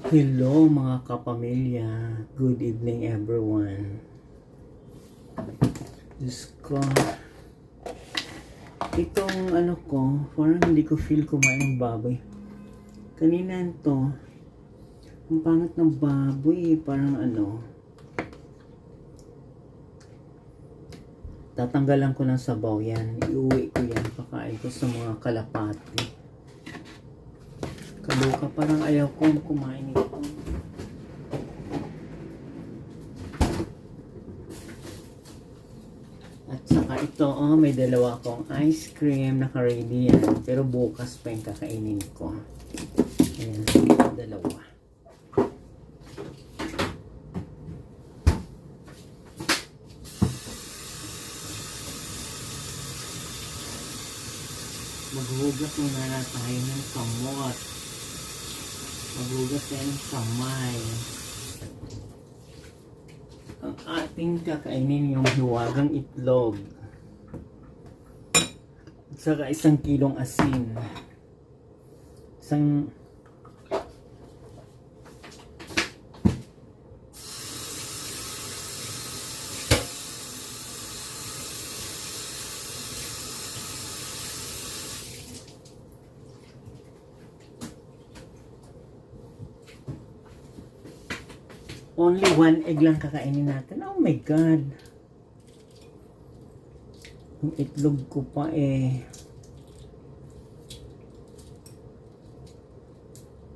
Hello mga kapamilya. Good evening everyone. Diyos ko. Itong ano ko, parang hindi ko feel kumain ng baboy. Kanina to, ang pangit ng baboy, parang ano. Tatanggalan ko ng sabaw yan. Iuwi ko yan. Pakain ko sa mga kalapati. Kaluka, parang ayaw kong kumain ito. At saka ito, may dalawa akong ice cream. Naka-ready yan. Pero bukas pa yung kakainin ko. Ayan, dalawa. Maghuhugas muna na tayo ng kamot. Maghuhugas tayo ng kamay. Ang ating kakainin yung hiwagang itlog. At saka 1 kilong asin. Isang only 1 egg lang kakainin natin. Oh my God. Yung itlog ko pa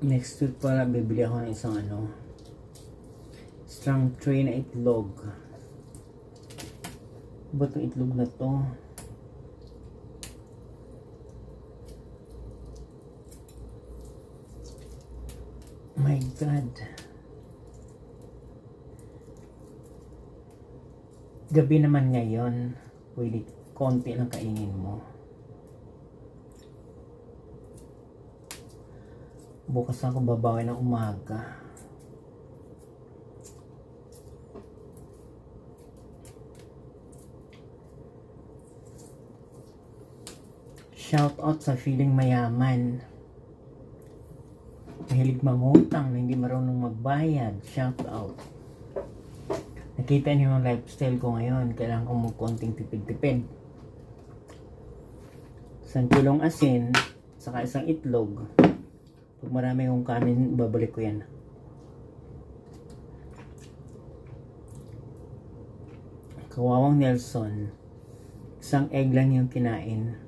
next week para bibili ako ng isang strong tray na itlog. Ba't yung itlog na to? My God. Gabi naman ngayon, pwede konti lang kainin mo. Bukas ako babawi ng umaga. Shout out sa feeling mayaman. Mahilig mangutang na hindi marunong magbayad. Shout out. Nakita niyo yung lifestyle ko ngayon. Kailangan ko magkonting tipid-tipid. 1 kilong asin, saka 1 itlog. Pag marami kong kanin, babalik ko yan. Kawawang Nelson, 1 egg lang yung kinain.